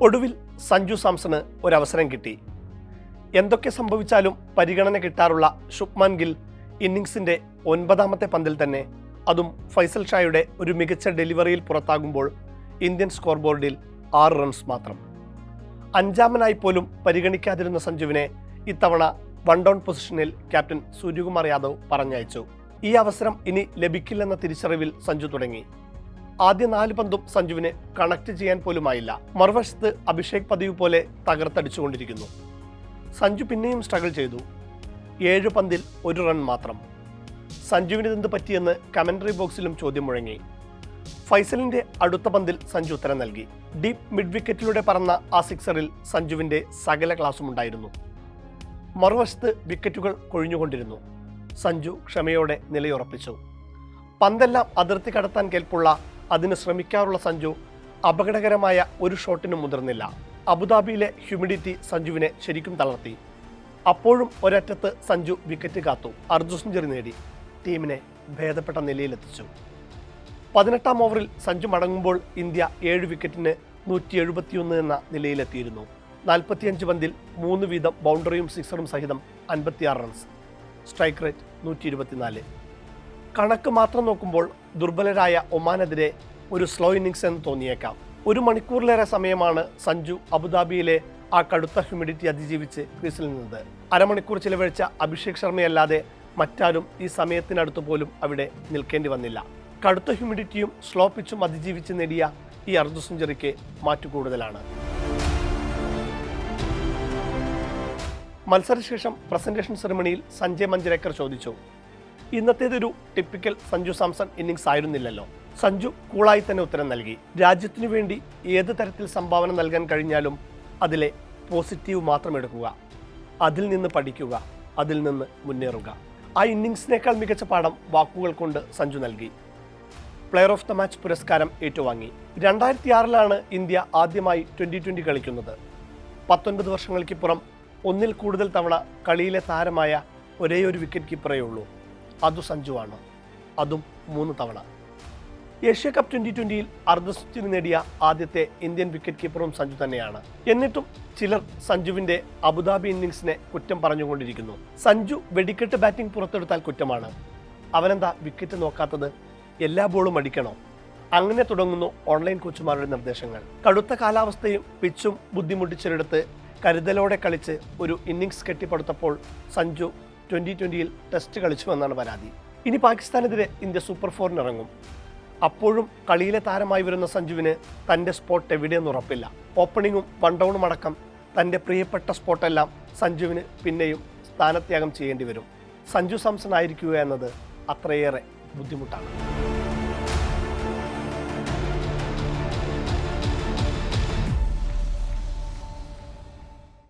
ഒടുവിൽ സഞ്ജു സാംസണ് ഒരവസരം കിട്ടി. എന്തൊക്കെ സംഭവിച്ചാലും പരിഗണന കിട്ടാറുള്ള ശുഭ്മാൻ ഗിൽ ഇന്നിംഗ്സിന്റെ 9ാമത്തെ പന്തിൽ തന്നെ, അതും ഫൈസൽ ഷായുടെ ഒരു മികച്ച ഡെലിവറിയിൽ പുറത്താകുമ്പോൾ ഇന്ത്യൻ സ്കോർ ബോർഡിൽ 6 റൺസ് മാത്രം. 5ാമനായി പോലും പരിഗണിക്കാതിരുന്ന സഞ്ജുവിനെ ഇത്തവണ 1 ഡൗൺ പൊസിഷനിൽ ക്യാപ്റ്റൻ സൂര്യകുമാർ യാദവ് പറഞ്ഞയച്ചു. ഈ അവസരം ഇനി ലഭിക്കില്ലെന്ന തിരിച്ചറിവിൽ സഞ്ജു തുടങ്ങി. ആദ്യ 4 പന്തും സഞ്ജുവിന് കണക്ട് ചെയ്യാൻ പോലുമായില്ല. മറുവശത്ത് അഭിഷേക് പതിവ് പോലെ തകർത്തടിച്ചുകൊണ്ടിരിക്കുന്നു. സഞ്ജു പിന്നെയും സ്ട്രഗിൾ ചെയ്തു. 7 പന്തിൽ 1 റൺ മാത്രം. സഞ്ജുവിന് ഇതെന്ത് പറ്റിയെന്ന് കമന്ററി ബോക്സിലും ചോദ്യം മുഴങ്ങി. ഫൈസലിന്റെ അടുത്ത പന്തിൽ സഞ്ജു ഉത്തരം നൽകി. ഡീപ് മിഡ് വിക്കറ്റിലൂടെ പറന്ന ആ സിക്സറിൽ സഞ്ജുവിന്റെ സകല ക്ലാസും ഉണ്ടായിരുന്നു. മറുവശത്ത് വിക്കറ്റുകൾ കൊഴിഞ്ഞുകൊണ്ടിരുന്നു. സഞ്ജു ക്ഷമയോടെ നിലയുറപ്പിച്ചു. പന്തെല്ലാം അതിർത്തി കടത്താൻ കേൾപ്പുള്ള, അതിന് ശ്രമിക്കാറുള്ള സഞ്ജു അപകടകരമായ ഒരു ഷോട്ടിനും മുതിർന്നില്ല. അബുദാബിയിലെ ഹ്യൂമിഡിറ്റി സഞ്ജുവിനെ ശരിക്കും തളർത്തി. അപ്പോഴും ഒരറ്റത്ത് സഞ്ജു വിക്കറ്റ് കാത്തു, അർദ്ധ സെഞ്ചുറി നേടി ടീമിനെ ഭേദപ്പെട്ട നിലയിലെത്തിച്ചു. 18ാം ഓവറിൽ സഞ്ജു മടങ്ങുമ്പോൾ ഇന്ത്യ 7 വിക്കറ്റിന് 171 എന്ന നിലയിലെത്തിയിരുന്നു. 45 പന്തിൽ 3 വീതം ബൗണ്ടറിയും സിക്സറും സഹിതം 56 റൺസ്. Strike rate 124. കണക്ക് മാത്രം നോക്കുമ്പോൾ ദുർബലരായ ഒമാനെതിരെ ഒരു സ്ലോ ഇന്നിംഗ്സ് എന്ന് തോന്നിയേക്കാം. 1 മണിക്കൂറിലേറെ സമയമാണ് സഞ്ജു അബുദാബിയിലെ ആ കടുത്ത ഹ്യൂമിഡിറ്റി അതിജീവിച്ച് ക്രീസിൽ നിന്നത്. അരമണിക്കൂർ ചിലവഴിച്ച അഭിഷേക് ശർമ്മയല്ലാതെ മറ്റാരും ഈ സമയത്തിനടുത്ത് പോലും അവിടെ നിൽക്കേണ്ടി വന്നില്ല. കടുത്ത ഹ്യൂമിഡിറ്റിയും സ്ലോ പിച്ചും അതിജീവിച്ച് നേടിയ ഈ അർദ്ധ സെഞ്ചുറിക്ക് മാറ്റുകൂടുതലാണ്. മത്സരശേഷം പ്രസന്റേഷൻ സെറമണിയിൽ സഞ്ജയ് മഞ്ജരേക്കർ ചോദിച്ചു, ഇന്നത്തേതൊരു ടിപ്പിക്കൽ സഞ്ജു സാംസൺ ഇന്നിംഗ്സ് ആയിരുന്നില്ലല്ലോ. സഞ്ജു കൂളായി തന്നെ ഉത്തരം നൽകി. രാജ്യത്തിനു വേണ്ടി ഏത് തരത്തിൽ സംഭാവന നൽകാൻ കഴിഞ്ഞാലും അതിലെ പോസിറ്റീവ് മാത്രം എടുക്കുക, അതിൽ നിന്ന് പഠിക്കുക, അതിൽ നിന്ന് മുന്നേറുക. ആ ഇന്നിംഗ്സിനേക്കാൾ മികച്ച പാഠം വാക്കുകൾ കൊണ്ട് സഞ്ജു നൽകി. പ്ലെയർ ഓഫ് ദ മാച്ച് പുരസ്കാരം ഏറ്റുവാങ്ങി. 2006 ഇന്ത്യ ആദ്യമായി T20 കളിക്കുന്നത്. 19 വർഷങ്ങൾക്കിപ്പുറം ഒന്നിൽ കൂടുതൽ തവണ കളിയിലെ താരമായ ഒരേയൊരു വിക്കറ്റ് കീപ്പറേ ഉള്ളൂ. അതു സഞ്ജുവാണ്, അതും 3 തവണ. ഏഷ്യ കപ്പ് T20 അർദ്ധ സെഞ്ചുറി നേടിയ ആദ്യത്തെ ഇന്ത്യൻ വിക്കറ്റ് കീപ്പറും സഞ്ജു തന്നെയാണ്. എന്നിട്ടും ചിലർ സഞ്ജുവിന്റെ അബുദാബി ഇന്നിംഗ്സിനെ കുറ്റം പറഞ്ഞുകൊണ്ടിരിക്കുന്നു. സഞ്ജു വെടിക്കെട്ട് ബാറ്റിംഗ് പുറത്തെടുത്താൽ കുറ്റമാണ്. അവനെന്താ വിക്കറ്റ് നോക്കാത്തത്? എല്ലാ ബോളും അടിക്കണോ? അങ്ങനെ തുടങ്ങുന്നു ഓൺലൈൻ കോച്ചുമാരുടെ നിർദ്ദേശങ്ങൾ. കടുത്ത കാലാവസ്ഥയും പിച്ചും ബുദ്ധിമുട്ടിച്ചെടുത്ത് കരുതലോടെ കളിച്ച് ഒരു ഇന്നിംഗ്സ് കെട്ടിപ്പടുത്തപ്പോൾ സഞ്ജു T20 ടെസ്റ്റ് കളിച്ചുവെന്നാണ് പരാതി. ഇനി പാകിസ്ഥാനെതിരെ ഇന്ത്യ സൂപ്പർ 4 ഇറങ്ങും. അപ്പോഴും കളിയിലെ താരമായി വരുന്ന സഞ്ജുവിന് തൻ്റെ സ്പോട്ട് എവിടെയെന്ന് ഉറപ്പില്ല. ഓപ്പണിങ്ങും 1 ഡൗണും അടക്കം തൻ്റെ പ്രിയപ്പെട്ട സ്പോട്ടെല്ലാം സഞ്ജുവിന് പിന്നെയും സ്ഥാനത്യാഗം ചെയ്യേണ്ടി വരും. സഞ്ജു സാംസൺ ആയിരിക്കുക എന്നത് അത്രയേറെ ബുദ്ധിമുട്ടാണ്.